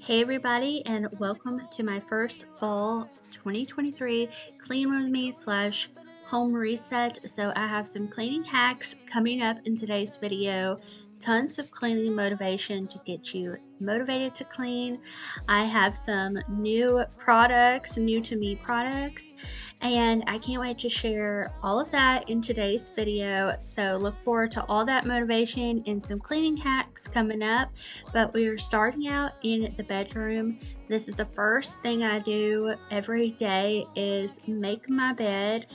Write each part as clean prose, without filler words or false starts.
Hey everybody, and welcome to my first fall 2023 clean with me slash home reset. So I have some cleaning hacks coming up in today's video. Tons of cleaning motivation to get you motivated to clean. I have some new products, new to me products, and I can't wait to share all of that in today's video. So look forward to all that motivation and some cleaning hacks coming up. But we are starting out in the bedroom. This is the first thing I do every day is make my bed.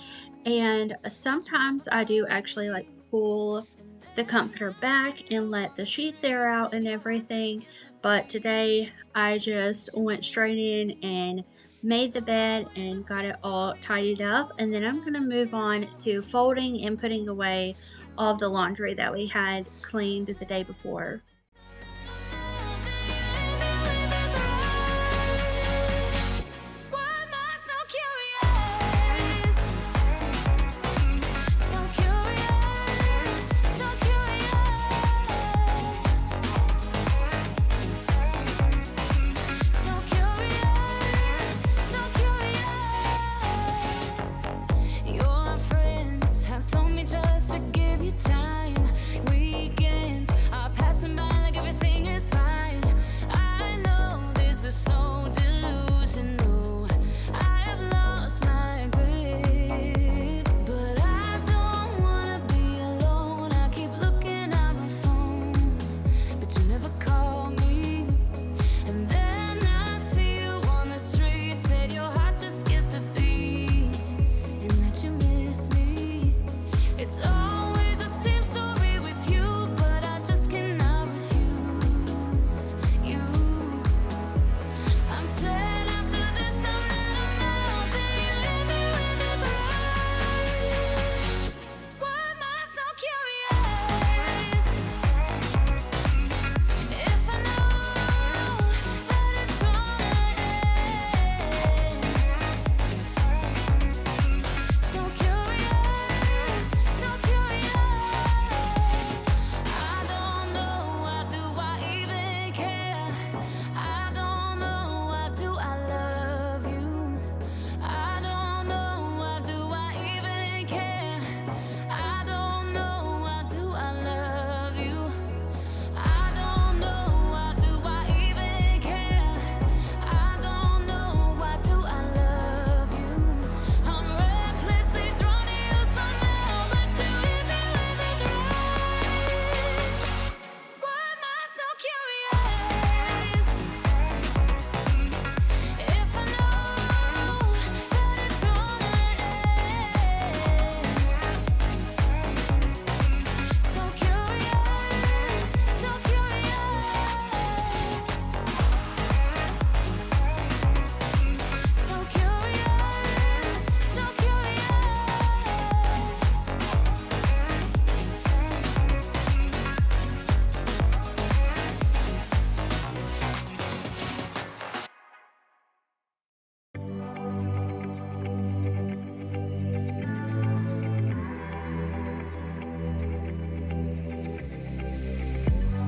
And sometimes I do actually like pull the comforter back and let the sheets air out and everything. But today I just went straight in and made the bed and got it all tidied up. And then I'm going to move on to folding and putting away all of the laundry that we had cleaned the day before.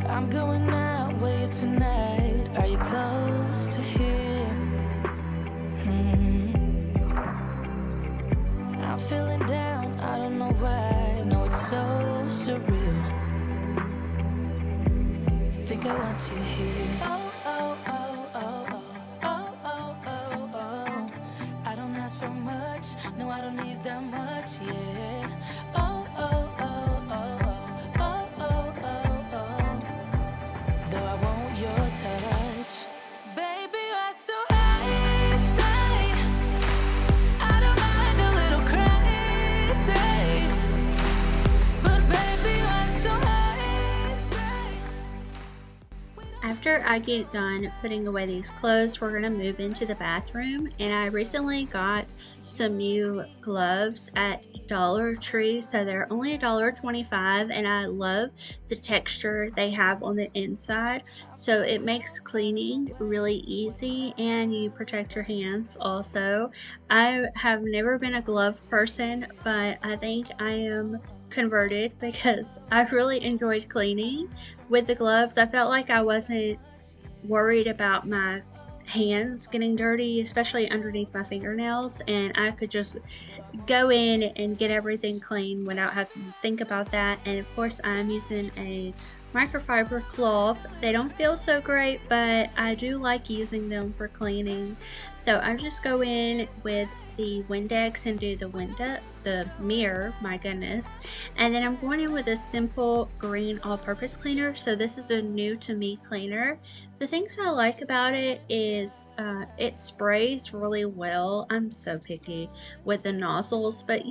I'm going out with you tonight. Are you close to here? I'm feeling down, I don't know why. No, it's so surreal. Think I want you here. Oh, oh, oh, oh, oh, oh, oh, oh, oh. I don't ask for much, no, I don't need that much, yeah. Oh, oh, oh, oh, oh, oh, oh, oh, oh. Though I want your touch, baby, you're so high, stay. I don't mind a little crazy, but baby, you're so high, stay. After I get done putting away these clothes, we're going to move into the bathroom. And I recently got some new gloves at Dollar Tree, so they're only $1.25, and I love the texture they have on the inside, so it makes cleaning really easy and you protect your hands also. I have never been a glove person, but I think I am converted because I really enjoyed cleaning with the gloves. I felt like I wasn't worried about my hands getting dirty, especially underneath my fingernails, and I could just go in and get everything clean without having to think about that. And of course, I'm using a microfiber cloth. They don't feel so great, but I do like using them for cleaning. So I just go in with the Windex and do the mirror, my goodness. And then I'm going in with a simple green all-purpose cleaner. So this is a new to me cleaner. The things I like about it is it sprays really well. I'm so picky with the nozzles, but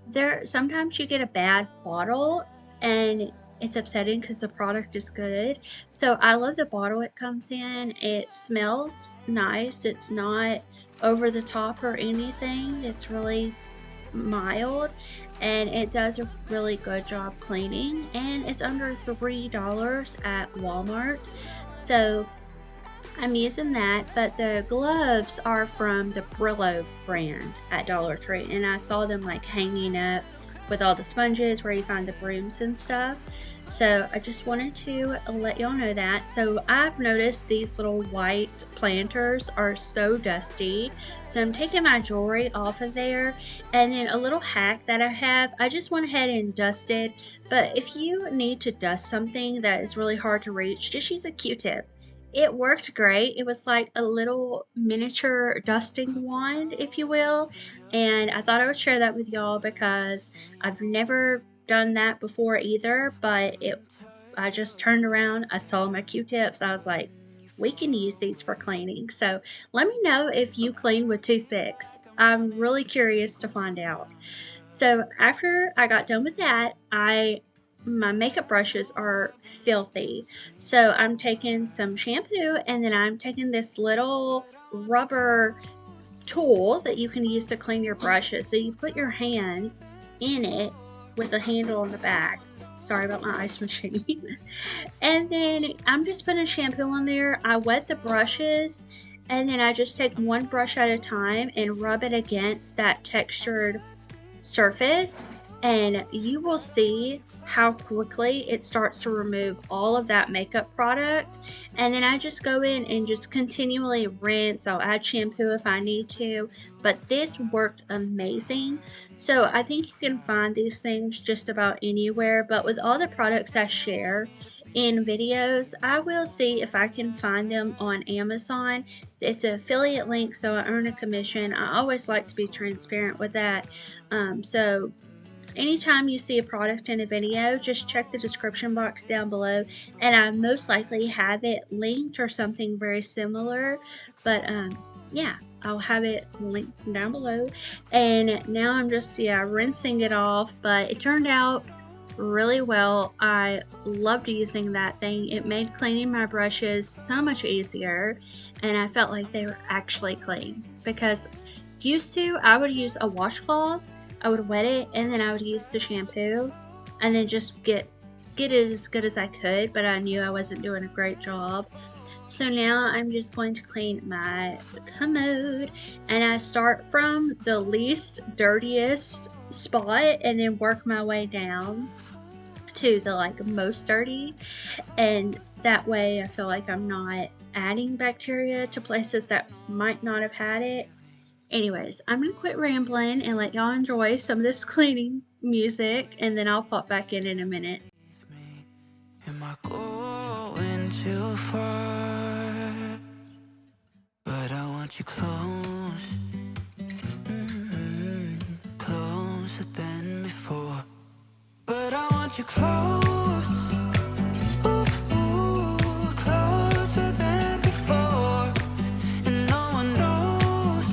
there sometimes you get a bad bottle and it's upsetting because the product is good. So I love the bottle it comes in. It smells nice. It's not over the top or anything. It's really mild and it does a really good job cleaning, and it's under $3 at Walmart. So I'm using that, but the gloves are from the Brillo brand at Dollar Tree, and I saw them like hanging up with all the sponges where you find the brooms and stuff. So I just wanted to let y'all know that. So I've noticed these little white planters are so dusty. So I'm taking my jewelry off of there, and then a little hack that I have, I just went ahead and dusted. But if you need to dust something that is really hard to reach, just use a Q-tip. It worked great. It was like a little miniature dusting wand, if you will. And I thought I would share that with y'all because I've never done that before either. I just turned around, I saw my Q-tips, I was like, we can use these for cleaning. So let me know if you clean with toothpicks. I'm really curious to find out. So after I got done with that, my makeup brushes are filthy. So I'm taking some shampoo and then I'm taking this little rubber tool that you can use to clean your brushes. So you put your hand in it with a handle on the back. Sorry about my ice machine. And then I'm just putting shampoo on there. I wet the brushes and then I just take one brush at a time and rub it against that textured surface, and you will see how quickly it starts to remove all of that makeup product. And then I just go in and just continually rinse. I'll add shampoo if I need to, but this worked amazing. So I think you can find these things just about anywhere, but with all the products I share in videos, I will see if I can find them on Amazon. It's an affiliate link, so I earn a commission. I always like to be transparent with that. So anytime you see a product in a video, just check the description box down below, and I most likely have it linked or something very similar. But yeah, I'll have it linked down below. And now I'm just rinsing it off, but it turned out really well. I loved using that thing. It made cleaning my brushes so much easier, and I felt like they were actually clean, because used to I would use a washcloth, I would wet it, and then I would use the shampoo and then just get it as good as I could, but I knew I wasn't doing a great job. So now I'm just going to clean my commode, and I start from the least dirtiest spot and then work my way down to the most dirty, and that way I feel like I'm not adding bacteria to places that might not have had it. Anyways, I'm gonna quit rambling and let y'all enjoy some of this cleaning music, and then I'll pop back in a minute. Am I going too far? But I want you close, closer than before. But I want you close, closer than before. And no one knows,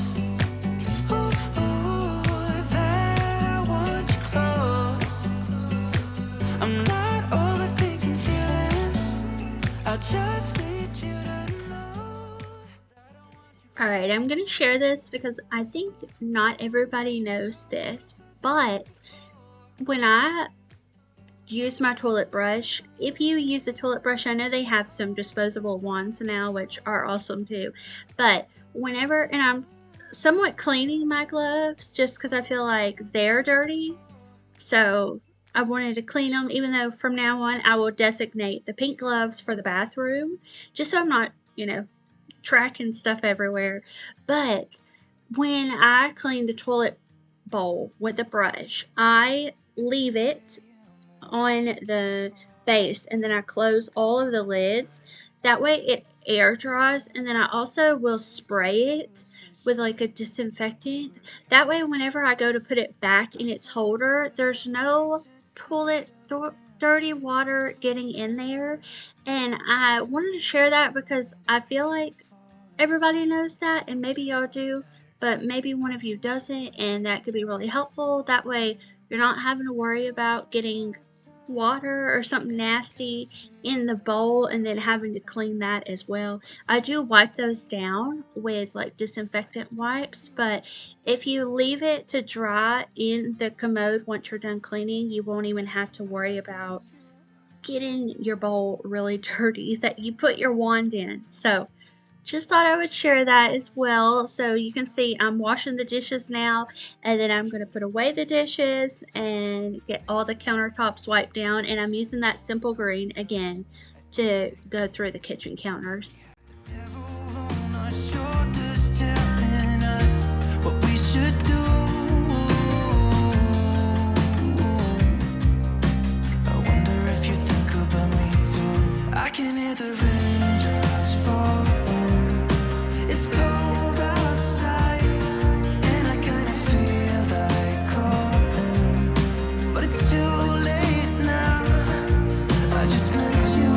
that I want you close. I'm not overthinking feelings, I just need you to know. Alright, I'm gonna share this because I think not everybody knows this, but when I use my toilet brush, if you use a toilet brush, I know they have some disposable ones now, which are awesome too, but and I'm somewhat cleaning my gloves just because I feel like they're dirty, so I wanted to clean them, even though from now on I will designate the pink gloves for the bathroom, just so I'm not, tracking stuff everywhere. But when I clean the toilet bowl with a brush, I leave it on the base and then I close all of the lids. That way it air dries, and then I also will spray it with like a disinfectant. That way whenever I go to put it back in its holder, there's no toilet dirty water getting in there. And I wanted to share that because I feel like everybody knows that, and maybe y'all do, but maybe one of you doesn't, and that could be really helpful. That way you're not having to worry about getting water or something nasty in the bowl and then having to clean that as well. I do wipe those down with like disinfectant wipes, but if you leave it to dry in the commode once you're done cleaning, you won't even have to worry about getting your bowl really dirty that you put your wand in. So just thought I would share that as well. So you can see I'm washing the dishes now, and then I'm going to put away the dishes and get all the countertops wiped down, and I'm using that simple green again to go through the kitchen counters. I can hear the raindrops falling. It's cold outside, and I kind of feel like calling, but it's too late now. I just miss you.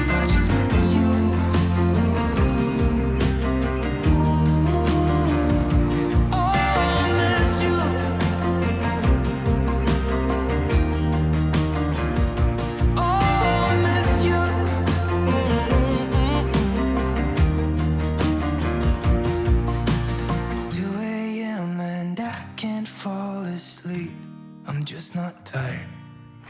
I just miss you. Oh, I miss you. I'm just not tired.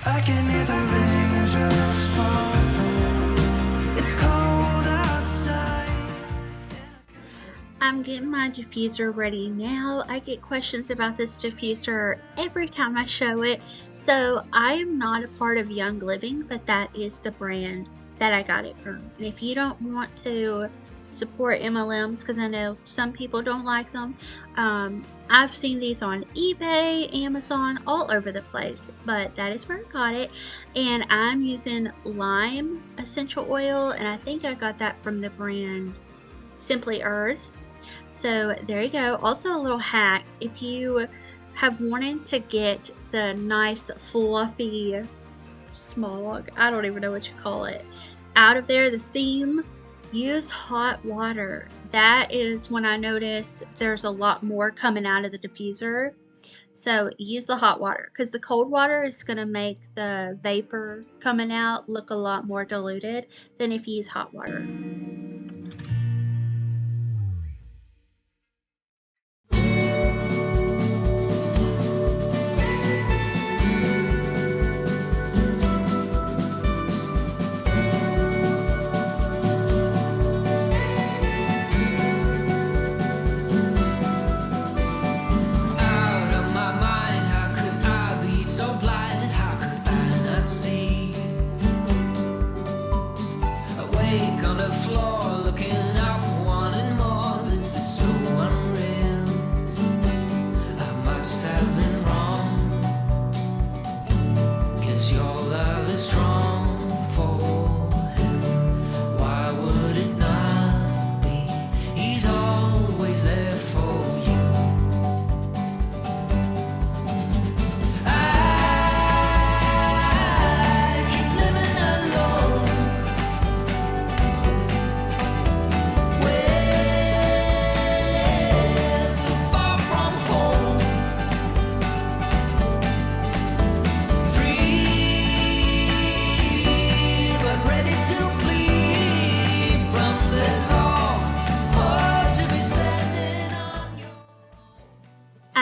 I can hear the raindrops falling. It's cold outside. I'm getting my diffuser ready now. I get questions about this diffuser every time I show it. So I am not a part of Young Living, but that is the brand that I got it from. And if you don't want to support MLMs, because I know some people don't like them, I've seen these on eBay, Amazon, all over the place, but that is where I got it. And I'm using lime essential oil, and I think I got that from the brand Simply Earth. So there you go. Also a little hack, if you have wanted to get the nice fluffy smog, I don't even know what you call it, out of there, the steam, use hot water. That is when I notice there's a lot more coming out of the diffuser. So use the hot water, because the cold water is going to make the vapor coming out look a lot more diluted than if you use hot water. Floor, looking up, wanting more. This is so unreal. I must have been wrong, 'cause your love is strong for him. Why would it not be? He's always there for you. I keep living alone.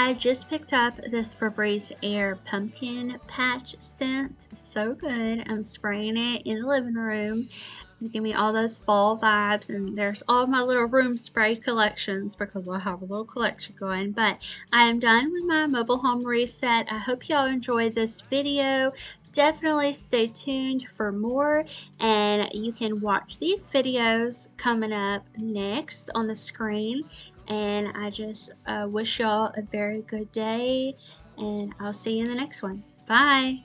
I just picked up this Febreze Air pumpkin patch scent. So good. I'm spraying it in the living room to give me all those fall vibes. And there's all my little room spray collections because I have a little collection going. But I am done with my mobile home reset. I hope y'all enjoyed this video. Definitely stay tuned for more, and you can watch these videos coming up next on the screen. And I just wish y'all a very good day, and I'll see you in the next one. Bye.